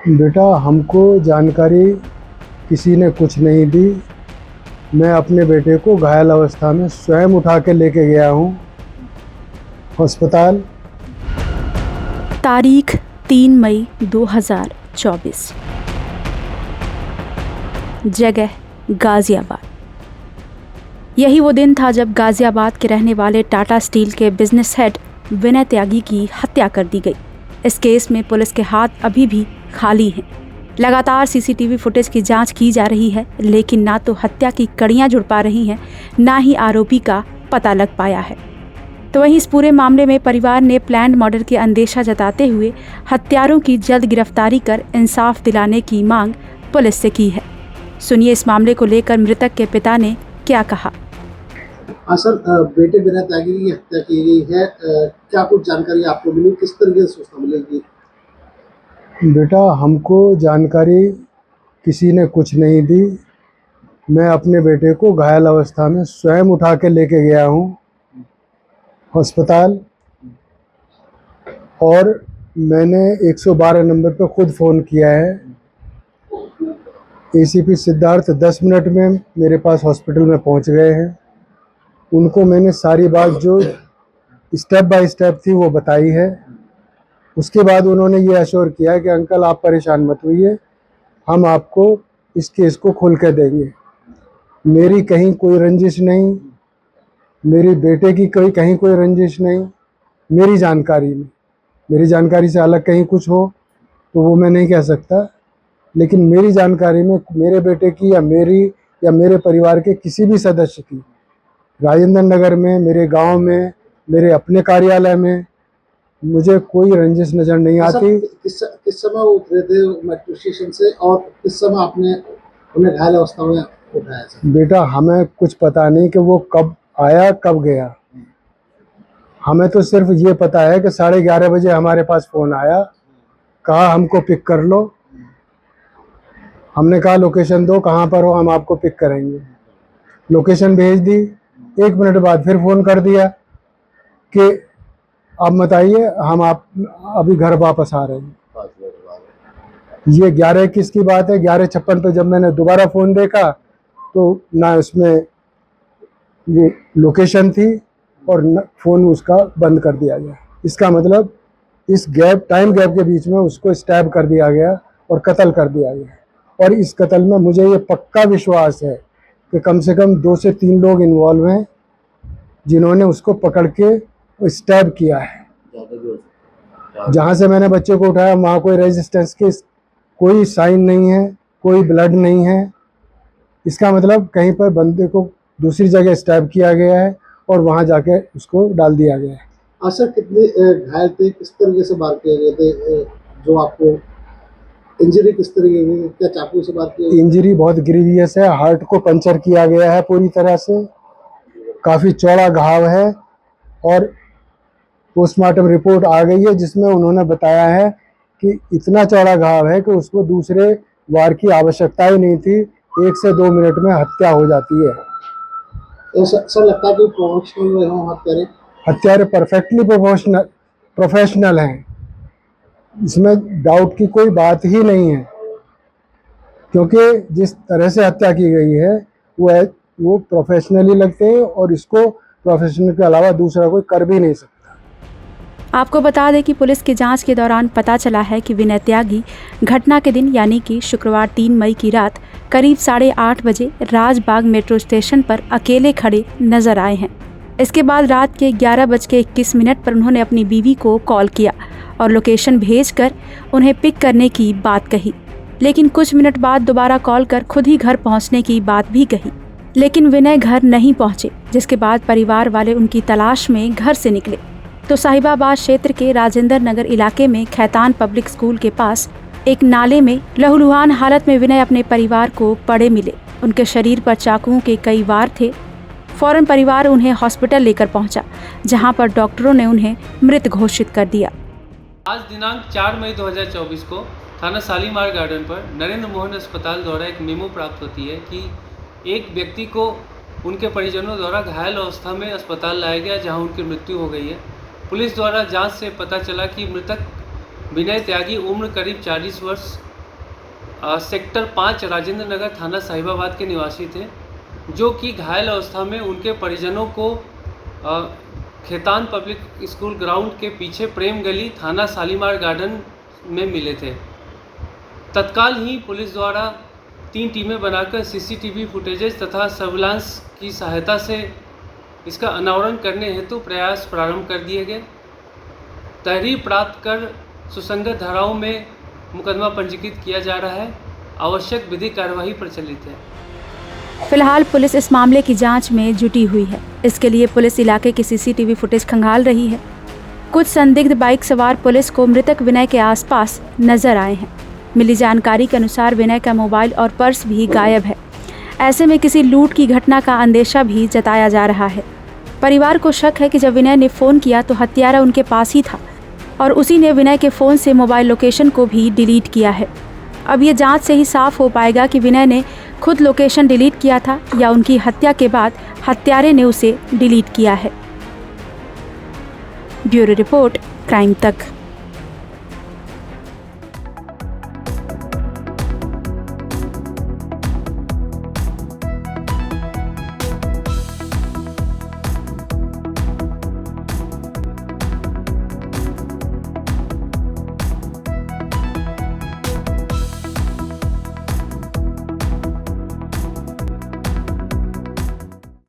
बेटा, हमको जानकारी किसी ने कुछ नहीं दी। मैं अपने बेटे को घायल अवस्था में स्वयं उठा के लेके गया हूँ अस्पताल। तारीख 3 मई 2024। जगह गाजियाबाद। यही वो दिन था जब गाजियाबाद के रहने वाले टाटा स्टील के बिजनेस हेड विनय त्यागी की हत्या कर दी गई। इस केस में पुलिस के हाथ अभी भी खाली हैं। लगातार सीसीटीवी फुटेज की जांच की जा रही है, लेकिन ना तो हत्या की कड़ियां जुड़ पा रही हैं, ना ही आरोपी का पता लग पाया है। तो वहीं इस पूरे मामले में परिवार ने प्लान्ड मर्डर की अंदेशा जताते हुए हत्यारों की जल्द गिरफ्तारी कर इंसाफ दिलाने की मांग पुलिस से की है। सुनिए इस मामले को लेकर मृतक के पिता ने क्या कहा। हाँ सर, बेटे विनय त्यागी की हत्या की गई है। क्या कुछ जानकारी आपको मिली, किस तरीके से सूचना मिलेगी? बेटा, हमको जानकारी किसी ने कुछ नहीं दी। मैं अपने बेटे को घायल अवस्था में स्वयं उठा के लेके गया हूँ अस्पताल, और मैंने 112 नंबर पर खुद फ़ोन किया है। एसीपी सिद्धार्थ 10 मिनट में मेरे पास हॉस्पिटल में पहुँच गए हैं। उनको मैंने सारी बात जो स्टेप बाय स्टेप थी वो बताई है। उसके बाद उन्होंने ये अश्योर किया कि अंकल आप परेशान मत होइए, हम आपको इस केस को खोल के देंगे। मेरी कहीं कोई रंजिश नहीं, मेरी बेटे की कहीं कोई रंजिश नहीं। मेरी जानकारी से अलग कहीं कुछ हो तो वो मैं नहीं कह सकता, लेकिन मेरी जानकारी में मेरे बेटे की या मेरे परिवार के किसी भी सदस्य की राजेंद्र नगर में, मेरे गांव में, मेरे अपने कार्यालय में मुझे कोई रंजिश नज़र नहीं आती। किस समय वो उतरे थे मेट्रो स्टेशन से, और किस समय आपने उन्हें घायल अवस्था में उठाया सर? बेटा, हमें कुछ पता नहीं कि वो कब आया कब गया। हमें तो सिर्फ ये पता है कि 11:30 बजे हमारे पास फ़ोन आया, कहा हमको पिक कर लो। हमने कहा लोकेशन दो, कहाँ पर हो, हम आपको पिक करेंगे। लोकेशन भेज दी। 1 मिनट बाद फिर फ़ोन कर दिया कि अब मत आइए, हम आप अभी घर वापस आ रहे हैं। ये 11:21 की बात है। 11:56 पे जब मैंने दोबारा फ़ोन देखा तो ना उसमें वो लोकेशन थी और न फ़ोन उसका बंद कर दिया गया। इसका मतलब इस टाइम गैप के बीच में उसको स्टैब कर दिया गया और कत्ल कर दिया गया। और इस कत्ल में मुझे ये पक्का विश्वास है कि कम से कम 2 से 3 लोग इन्वॉल्व हैं जिन्होंने उसको पकड़ के स्टैब किया है। जहाँ से मैंने बच्चे को उठाया वहाँ कोई रेजिस्टेंस के कोई साइन नहीं है, कोई ब्लड नहीं है। इसका मतलब कहीं पर बंदे को दूसरी जगह स्टैब किया गया है और वहाँ जाके उसको डाल दिया गया है। सर, कितने घायल थे, किस तरीके से वार किए गए थे? जो आपको इंजरी किस तरीके की, क्या चाकू से वार किया? इंजरी बहुत ग्रीवियस है। हार्ट को पंचर किया गया है पूरी तरह से। काफ़ी चौड़ा घाव है और पोस्टमार्टम रिपोर्ट आ गई है जिसमें उन्होंने बताया है कि इतना चौड़ा घाव है कि उसको दूसरे वार की आवश्यकता ही नहीं थी। 1 से 2 मिनट में हत्या हो जाती है। सर, लगता है कि प्रोफेशनल रहे हों हत्यारे परफेक्टली प्रोफेशनल हैं, इसमें डाउट की कोई बात ही नहीं है, क्योंकि जिस तरह से हत्या की गई है वो प्रोफेशनली लगते हैं और इसको प्रोफेशनल के अलावा दूसरा कोई कर भी नहीं सकता। आपको बता दें कि पुलिस की जांच के दौरान पता चला है कि विनय त्यागी घटना के दिन यानी कि शुक्रवार 3 मई की रात करीब 8:30 बजे राजबाग मेट्रो स्टेशन पर अकेले खड़े नजर आए हैं। इसके बाद रात के 11:21 पर उन्होंने अपनी बीवी को कॉल किया और लोकेशन भेजकर उन्हें पिक करने की बात कही, लेकिन कुछ मिनट बाद दोबारा कॉल कर खुद ही घर पहुंचने की बात भी कही, लेकिन विनय घर नहीं पहुंचे। जिसके बाद परिवार वाले उनकी तलाश में घर से निकले तो साहिबाबाद क्षेत्र के राजेंद्र नगर इलाके में खैतान पब्लिक स्कूल के पास एक नाले में लहूलुहान हालत में विनय अपने परिवार को पड़े मिले। उनके शरीर पर चाकुओं के कई वार थे। फौरन परिवार उन्हें हॉस्पिटल लेकर पहुंचा, जहां पर डॉक्टरों ने उन्हें मृत घोषित कर दिया। आज दिनांक 4 मई 2024 को थाना शालीमार गार्डन पर नरेंद्र मोहन अस्पताल द्वारा एक मेमो प्राप्त होती है कि एक व्यक्ति को उनके परिजनों द्वारा घायल अवस्था में अस्पताल लाया गया, जहां उनकी मृत्यु हो गई है। पुलिस द्वारा जांच से पता चला कि मृतक विनय त्यागी उम्र करीब 40 वर्ष सेक्टर 5 राजेंद्र नगर थाना साहिबाबाद के निवासी थे, जो कि घायल अवस्था में उनके परिजनों को खेतान पब्लिक स्कूल ग्राउंड के पीछे प्रेम गली थाना शालीमार गार्डन में मिले थे। तत्काल ही पुलिस द्वारा 3 टीमें बनाकर सीसीटीवी फुटेजेस तथा सर्विलांस की सहायता से इसका अनावरण करने हेतु प्रयास प्रारंभ कर दिए गए। तहरीर प्राप्त कर सुसंगत धाराओं में मुकदमा पंजीकृत किया जा रहा है। आवश्यक विधिक कार्यवाही प्रचलित है। फिलहाल पुलिस इस मामले की जांच में जुटी हुई है। इसके लिए पुलिस इलाके की सीसीटीवी फुटेज खंगाल रही है। कुछ संदिग्ध बाइक सवार पुलिस को मृतक विनय के आसपास नजर आए हैं। मिली जानकारी के अनुसार विनय का मोबाइल और पर्स भी गायब है। ऐसे में किसी लूट की घटना का अंदेशा भी जताया जा रहा है। परिवार को शक है कि जब विनय ने फ़ोन किया तो हत्यारा उनके पास ही था और उसी ने विनय के फ़ोन से मोबाइल लोकेशन को भी डिलीट किया है। अब ये जांच से ही साफ हो पाएगा कि विनय ने खुद लोकेशन डिलीट किया था या उनकी हत्या के बाद हत्यारे ने उसे डिलीट किया है। ब्यूरो रिपोर्ट, क्राइम तक।